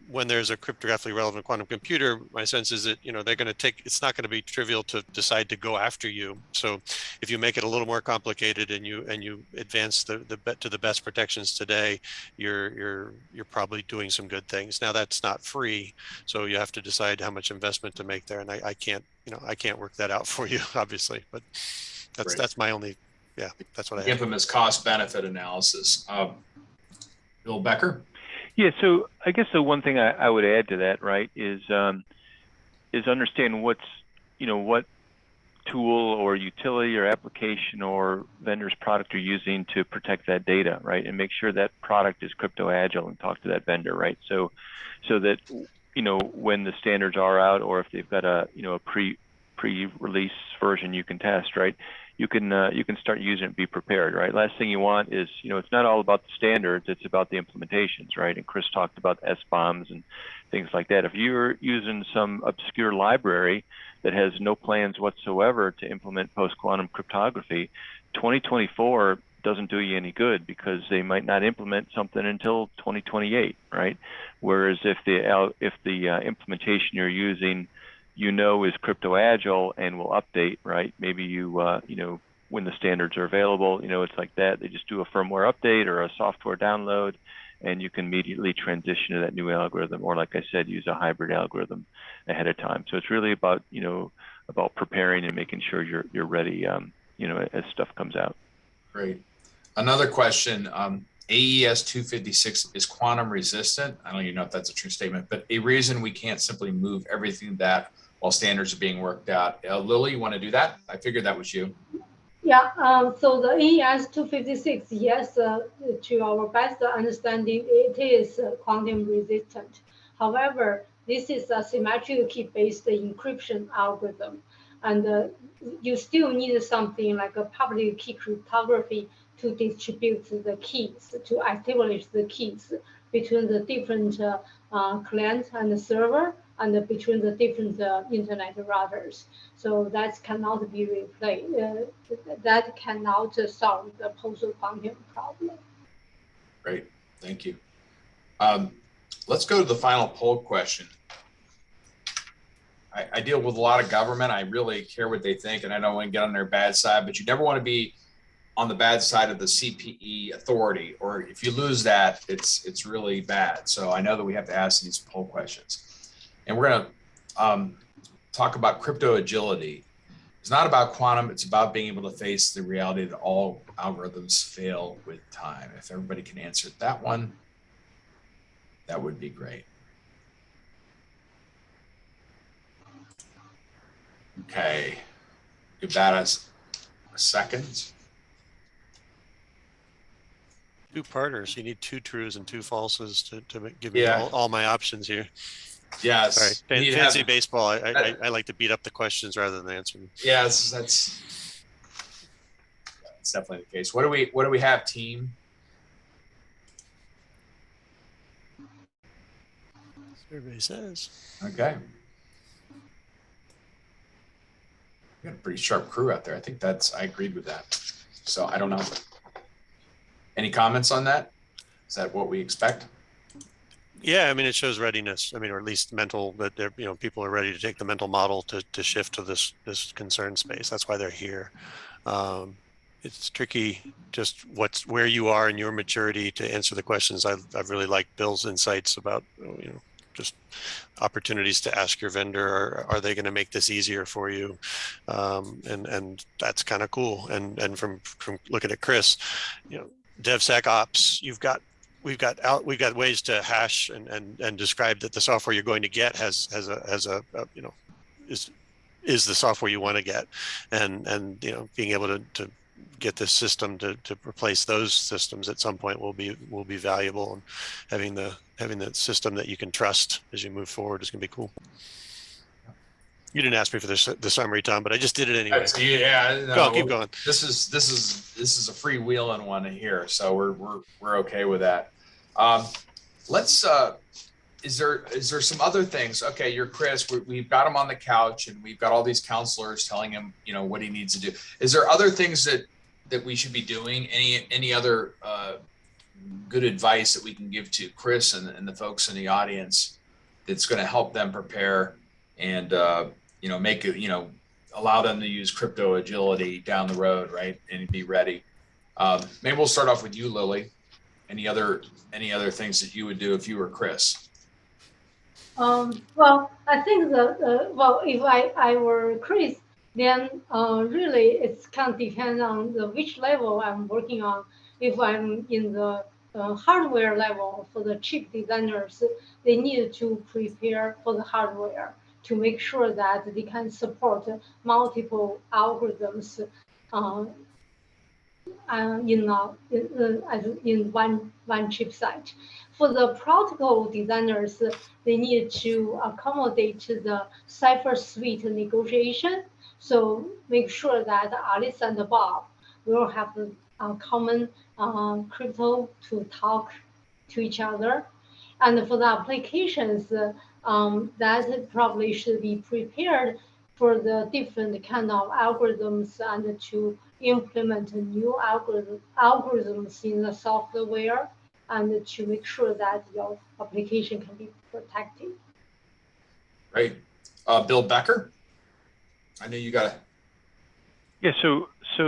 when there's a cryptographically relevant quantum computer, my sense is that they're going to it's not going to be trivial to decide to go after you. So if you make it a little more complicated and you advance to the best protections today, you're probably doing some good things. Now that's not free, so you have to decide how much investment to make there, and I can't work that out for you, obviously, but that's my only. Yeah, that's what I have. Infamous cost benefit analysis. Bill Becker? Yeah, so I guess the one thing I would add to that, right, is understand what tool or utility or application or vendor's product you're using to protect that data, right? And make sure that product is crypto agile, and talk to that vendor, right? So that when the standards are out, or if they've got a pre-release version you can test, right? You can start using it and be prepared, right? Last thing you want is, it's not all about the standards, it's about the implementations, right? And Chris talked about SBOMs and things like that. If you're using some obscure library that has no plans whatsoever to implement post-quantum cryptography, 2024 doesn't do you any good, because they might not implement something until 2028, right? Whereas if the implementation you're using is crypto agile and will update, right? Maybe when the standards are available, it's like that. They just do a firmware update or a software download, and you can immediately transition to that new algorithm, or like I said, use a hybrid algorithm ahead of time. So it's really about preparing and making sure you're ready, as stuff comes out. Great. Another question. AES 256 is quantum resistant. I don't even know if that's a true statement, but a reason we can't simply move everything that while standards are being worked out. Lily, you want to do that? I figured that was you. Yeah, so the AES 256, yes, to our best understanding, it is quantum resistant. However, this is a symmetric key-based encryption algorithm, and you still need something like a public key cryptography to distribute the keys, to establish the keys between the different client and the server, and between the different internet routers. So that cannot be replaced. That cannot solve the post-quantum problem. Great, thank you. Let's go to the final poll question. I deal with a lot of government. I really care what they think, and I don't want to get on their bad side, but you never want to be on the bad side of the CPE authority, or if you lose that, it's really bad. So I know that we have to ask these poll questions. And we're going to talk about crypto agility. It's not about quantum. It's about being able to face the reality that all algorithms fail with time. If everybody can answer that one, that would be great. Okay, give that us a second. Two-parters. You need 2 trues and 2 falses to give me Yeah. all my options here. Yes. Sorry, You need to fancy have- baseball. I like to beat up the questions rather than answer them. Yes, that's definitely the case. What do we have, team? Survey says. Okay. We got a pretty sharp crew out there. I think I agreed with that. So I don't know. Any comments on that? Is that what we expect? Yeah, I mean, it shows readiness. I mean, or at least mental, that they're, people are ready to take the mental model to shift to this concern space. That's why they're here. It's tricky, just where you are in your maturity to answer the questions. I've really liked Bill's insights about, just opportunities to ask your vendor, are they going to make this easier for you? And that's kind of cool. And from looking at Chris, DevSecOps, we've got ways to hash and describe that the software you're going to get is the software you want to get, and being able to get this system to replace those systems at some point will be valuable, and having the system that you can trust as you move forward is going to be cool. You didn't ask me for the summary, Tom, but I just did it anyway. Yeah, no, keep going. This is a freewheeling one here, so we're okay with that. Let's. Is there some other things? Okay, you're Chris. We've got him on the couch, and we've got all these counselors telling him, what he needs to do. Is there other things that we should be doing? Any other good advice that we can give to Chris and the folks in the audience that's going to help them prepare and make it, allow them to use crypto agility down the road, right, and be ready. Maybe we'll start off with you, Lily. Any other things that you would do if you were Chris? Well, I think if I were Chris, then really it's kind of depends on which level I'm working on. If I'm in the hardware level, for the chip designers, they need to prepare for the hardware to make sure that they can support multiple algorithms in one chip site. For the protocol designers, they need to accommodate the cipher suite negotiation. So make sure that Alice and Bob will have a common crypto to talk to each other. And for the applications, that probably should be prepared for the different kind of algorithms and to implement new algorithms in the software and to make sure that your application can be protected. Great. Bill Becker, I know you got it. Yeah, so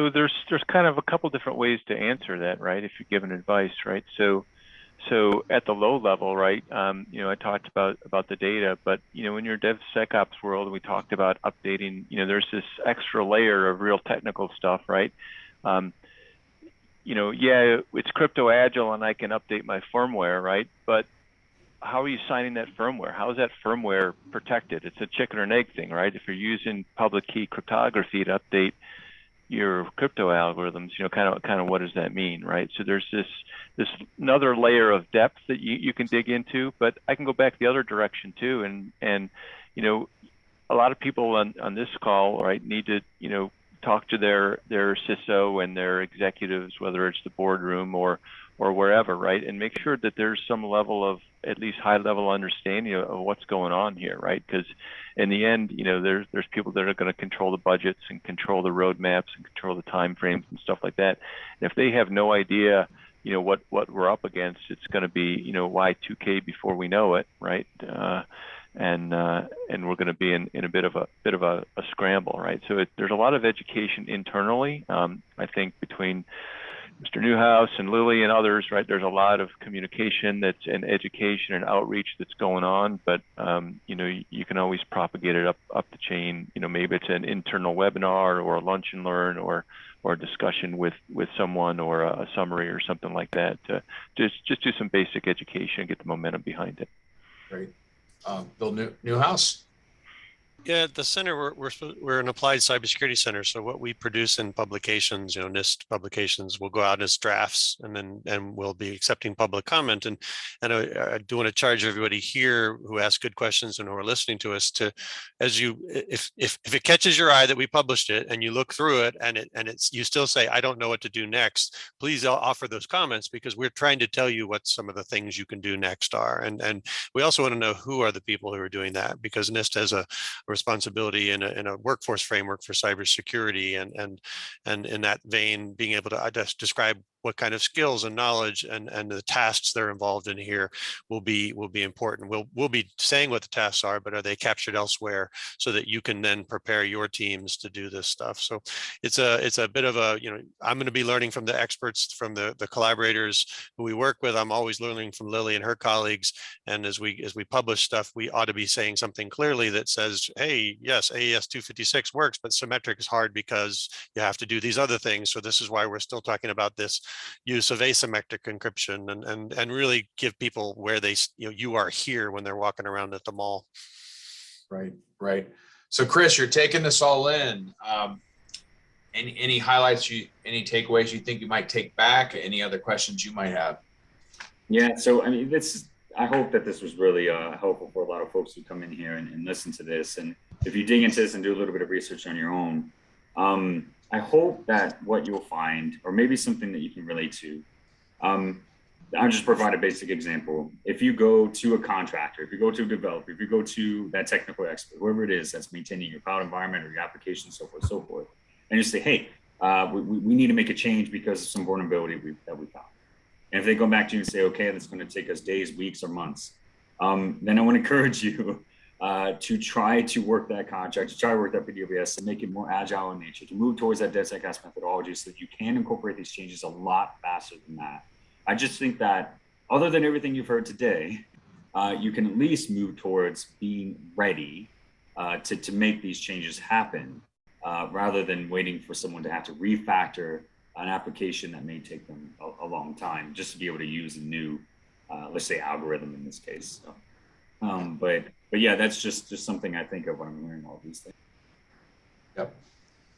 there's kind of a couple different ways to answer that, right? If you're given advice, right? So at the low level, right? I talked about the data, but in your DevSecOps world, we talked about updating. There's this extra layer of real technical stuff, right? Yeah, it's crypto agile, and I can update my firmware, right? But how are you signing that firmware? How is that firmware protected? It's a chicken or an egg thing, right? If you're using public key cryptography to update your crypto algorithms, kind of what does that mean, right? So there's this another layer of depth that you can dig into, but I can go back the other direction too, and a lot of people on this call, right, need to talk to their CISO and their executives, whether it's the boardroom or wherever, right, and make sure that there's some level of at least high level understanding of what's going on here, right? Because in the end, there's people that are going to control the budgets and control the roadmaps and control the time frames and stuff like that. And if they have no idea, what we're up against, it's going to be Y2K before we know it, right? And we're going to be in a bit of a scramble, right? So there's a lot of education internally, I think, between Mr. Newhouse and Lily and others, right? There's a lot of communication and education and outreach that's going on, but you can always propagate it up the chain. Maybe it's an internal webinar or a lunch and learn or a discussion with someone or a summary or something like that. Just do some basic education and get the momentum behind it. Great. Bill Newhouse. Yeah, at the center, we're an applied cybersecurity center. So what we produce in publications, NIST publications, will go out as drafts, and we'll be accepting public comment. And I do want to charge everybody here who ask good questions and who are listening to us to, if it catches your eye that we published it and you look through it and you still say, I don't know what to do next, please offer those comments, because we're trying to tell you what some of the things you can do next are. And we also want to know who are the people who are doing that, because NIST has a responsibility in a workforce framework for cybersecurity, and in that vein, being able to describe what kind of skills and knowledge and the tasks they're involved in here will be important. We'll be saying what the tasks are, but are they captured elsewhere so that you can then prepare your teams to do this stuff? So it's a bit of a, I'm going to be learning from the experts, from the collaborators who we work with. I'm always learning from Lily and her colleagues. And as we publish stuff, we ought to be saying something clearly that says, hey, yes, AES 256 works, but symmetric is hard because you have to do these other things. So this is why we're still talking about this use of asymmetric encryption, and really give people where they, you are here when they're walking around at the mall. Right. So Chris, you're taking this all in. Any highlights, any takeaways you think you might take back? Any other questions you might have? Yeah, so I mean, I hope that this was really helpful for a lot of folks who come in here and listen to this. And if you dig into this and do a little bit of research on your own, I hope that what you'll find, or maybe something that you can relate to, I'll just provide a basic example. If you go to a contractor, if you go to a developer, if you go to that technical expert, whoever it is that's maintaining your cloud environment or your application, so forth, and you say, hey, we need to make a change because of some vulnerability that we found. And if they go back to you and say, okay, that's going to take us days, weeks, or months, then I want to encourage you to try to work that contract, to try to work that PDOBS, to make it more agile in nature, to move towards that DevSecOps methodology so that you can incorporate these changes a lot faster than that. I just think that other than everything you've heard today, you can at least move towards being ready to make these changes happen, rather than waiting for someone to have to refactor an application that may take them a long time just to be able to use a new, let's say, algorithm in this case. So, but yeah, that's just something I think of when I'm hearing all these things. Yep.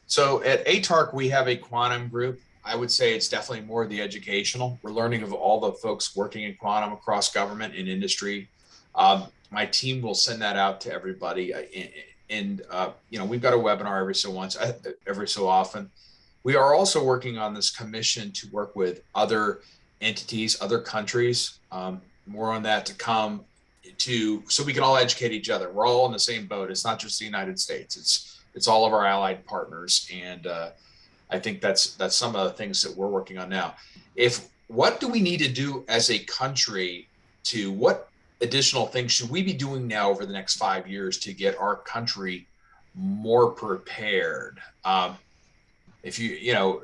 So at ATARC, we have a quantum group. I would say it's definitely more the educational. We're learning of all the folks working in quantum across government and industry. My team will send that out to everybody. And we've got a webinar every so often. We are also working on this commission to work with other entities, other countries. More on that to come, so we can all educate each other. We're all in the same boat. It's not just the United States. It's all of our allied partners. And I think that's some of the things that we're working on now. What do we need to do as a country what additional things should we be doing now over the next 5 years to get our country more prepared?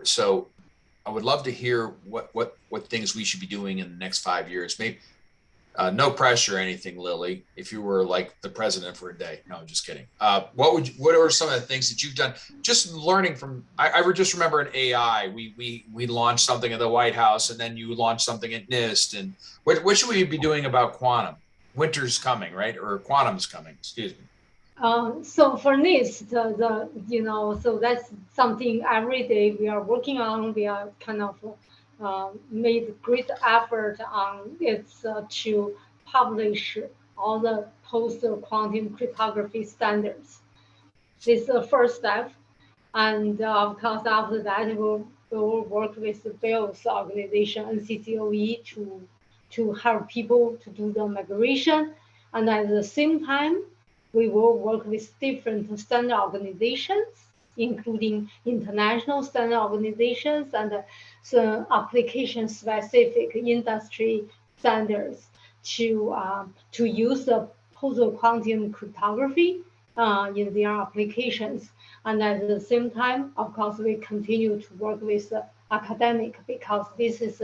So I would love to hear what things we should be doing in the next 5 years. Maybe no pressure or anything, Lily, if you were like the president for a day. No, I'm just kidding. What are some of the things that you've done? Just learning from, I just remember in AI, we launched something at the White House, and then you launched something at NIST. And what should we be doing about quantum? Winter's coming, right? Or quantum's coming, excuse me. So for NIST, so that's something every day we are working on. We are kind of made great effort on it to publish all the post-quantum cryptography standards. This is the first step. And of course, after that, we'll work with Bill's organization, NCCOE, to help people to do the migration. And at the same time, we will work with different standard organizations, including international standard organizations and some application-specific industry standards to use the post-quantum cryptography in their applications. And at the same time, of course, we continue to work with academic because this is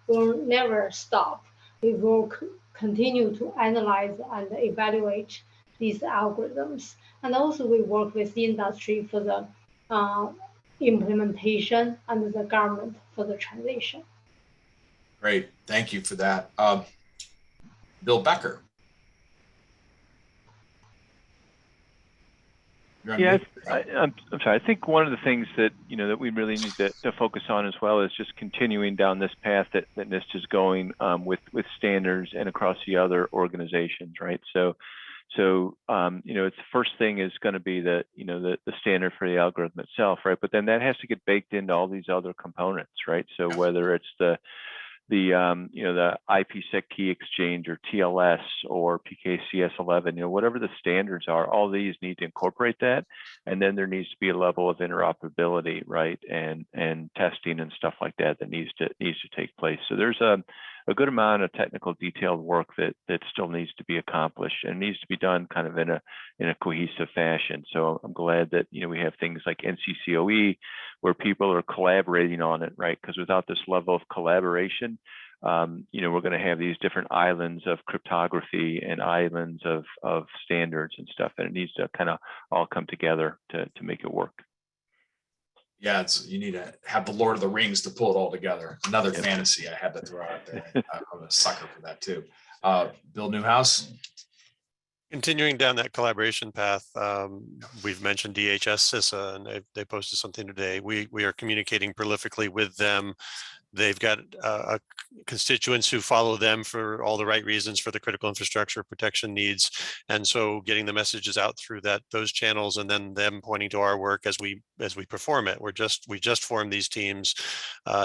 will never stop. We will continue to analyze and evaluate these algorithms. And also we work with industry for the implementation and the government for the transition. Great, thank you for that. Bill Becker. Yeah, I'm sorry. I think one of the things that that we really need to focus on as well is just continuing down this path that NIST is going with standards and across the other organizations, right? So it's the first thing is going to be the standard for the algorithm itself, right? But then that has to get baked into all these other components, right? So whether it's the IPsec key exchange or TLS or PKCS11, whatever the standards are, all these need to incorporate that. And then there needs to be a level of interoperability, right? And testing and stuff like that needs to take place. So there's a good amount of technical detailed work that still needs to be accomplished and needs to be done kind of in a cohesive fashion. So I'm glad that we have things like NCCOE where people are collaborating on it, right? Because without this level of collaboration, we're going to have these different islands of cryptography and islands of standards and stuff, and it needs to kind of all come together to make it work. Yeah, you need to have the Lord of the Rings to pull it all together. Another fantasy I had to throw out there. I'm a sucker for that too. Bill Newhouse. Continuing down that collaboration path, we've mentioned DHS CISA, and they posted something today. We are communicating prolifically with them. They've got constituents who follow them for all the right reasons for the critical infrastructure protection needs. And so getting the messages out through those channels, and then them pointing to our work as we perform it. We just formed these teams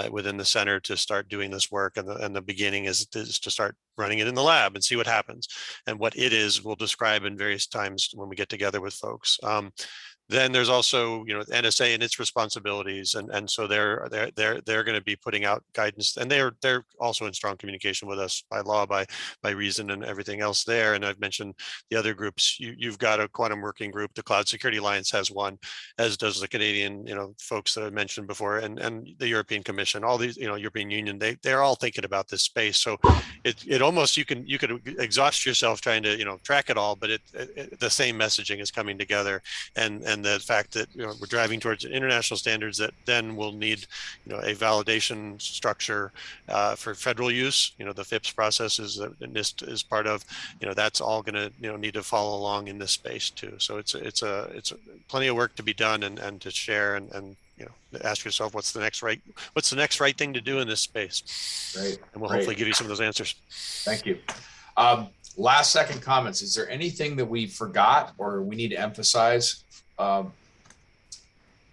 within the center to start doing this work. And the beginning is to start running it in the lab and see what happens. And what it is, we'll describe in various times when we get together with folks. Then there's also, NSA and its responsibilities, and so they're going to be putting out guidance, and they're also in strong communication with us by law, by reason, and everything else there. And I've mentioned the other groups. You've got a quantum working group. The Cloud Security Alliance has one, as does the Canadian, folks that I mentioned before, and the European Commission. All these, European Union, they're all thinking about this space. So it almost you could exhaust yourself trying to track it all, but the same messaging is coming together, and the fact that we're driving towards international standards that then will need a validation structure for federal use. The FIPS process is that NIST is part of. That's all going to need to follow along in this space too. So it's plenty of work to be done and to share and ask yourself what's the next right thing to do in this space. Great. And we'll hopefully give you some of those answers. Thank you. Last second comments. Is there anything that we forgot or we need to emphasize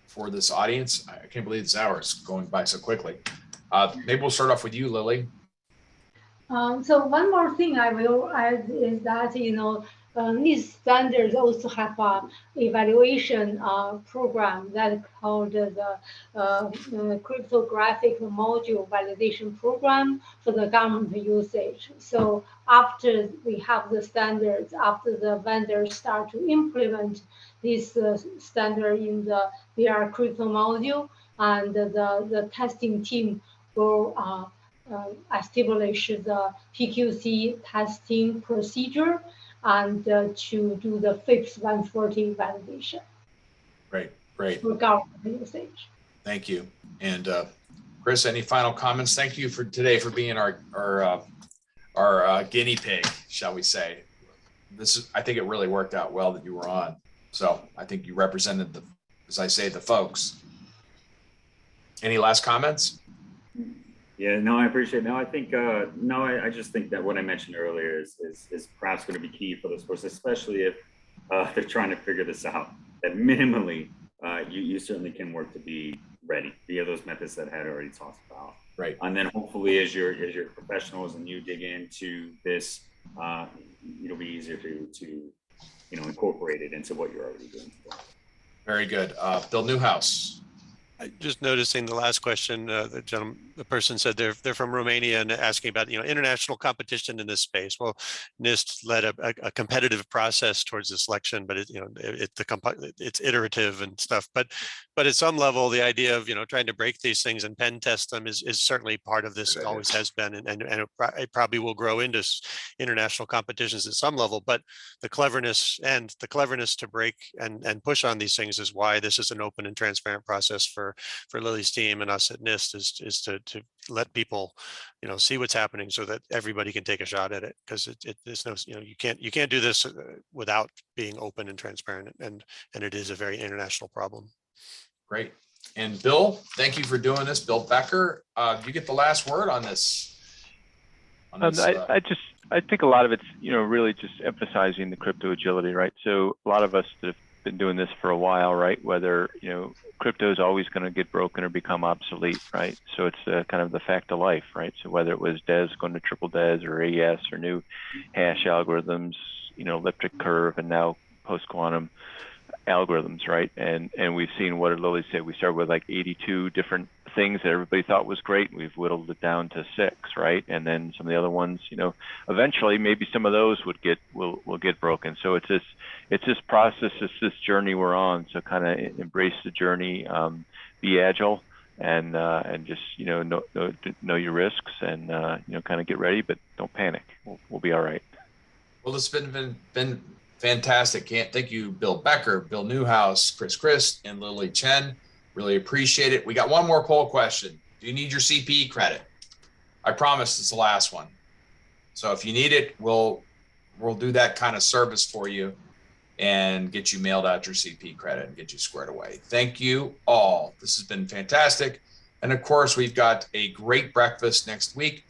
for this audience? I can't believe this hour is going by so quickly. Maybe we'll start off with you, Lily. So one more thing I will add is that these standards also have an evaluation program that called the Cryptographic Module Validation Program for the government usage. So after we have the standards, after the vendors start to implement this standard in their crypto module, and the testing team will establish the PQC testing procedure and to do the FIPS 140 validation. Great. For government usage. Thank you. And Chris, any final comments? Thank you for today for being our guinea pig, shall we say. I think it really worked out well that you were on. So I think you represented the folks. Any last comments? Yeah, no, I appreciate it. No, I think, I just think that what I mentioned earlier is perhaps going to be key for this course, especially if they're trying to figure this out. That minimally, you certainly can work to be ready via those methods that I had already talked about. Right. And then hopefully as you're professionals and you dig into this, it'll be easier to incorporate it into what you're already doing. Very good. Bill Newhouse. Just noticing the last question, the person said they're from Romania and asking about international competition in this space. Well, NIST led a competitive process towards the selection, but it's iterative and stuff. But at some level, the idea of trying to break these things and pen test them is certainly part of this. It always has been, and it probably will grow into international competitions at some level. But the cleverness to break and push on these things is why this is an open and transparent process for Lily's team and us at NIST is to let people see what's happening so that everybody can take a shot at it, because there's no you can't do this without being open and transparent, and it is a very international problem. Great. And Bill, thank you for doing this. Bill Becker, you get the last word on this. I think a lot of it's really just emphasizing the crypto agility, right? So a lot of us that have been doing this for a while, right? Whether crypto is always going to get broken or become obsolete, right? So it's kind of the fact of life, right? So whether it was DES going to triple DES or AES or new hash algorithms, elliptic curve, and now post-quantum algorithms, right? And we've seen, what did Lily say? We started with like 82 different things that everybody thought was great. We've whittled it down to 6, right? And then some of the other ones, eventually maybe some of those will get broken. So it's this process, it's this journey we're on. So kind of embrace the journey, be agile, and just know your risks, and kind of get ready, but don't panic. We'll be all right. Well, it's been fantastic. Thank you, Bill Becker, Bill Newhouse, Chris, and Lily Chen. Really appreciate it. We got one more poll question. Do you need your CPE credit? I promise it's the last one. So if you need it, we'll do that kind of service for you and get you mailed out your CPE credit and get you squared away. Thank you all. This has been fantastic. And of course, we've got a great breakfast next week.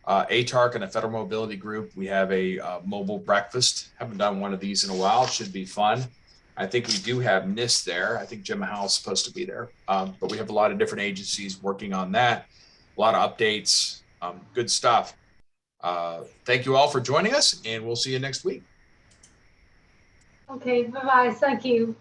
ATARC and the Federal Mobility Group, we have a mobile breakfast. Haven't done one of these in a while. It should be fun. I think we do have NIST there. I think Jim Howell's is supposed to be there. But we have a lot of different agencies working on that. A lot of updates. Good stuff. Thank you all for joining us, and we'll see you next week. Okay, bye-bye. Thank you.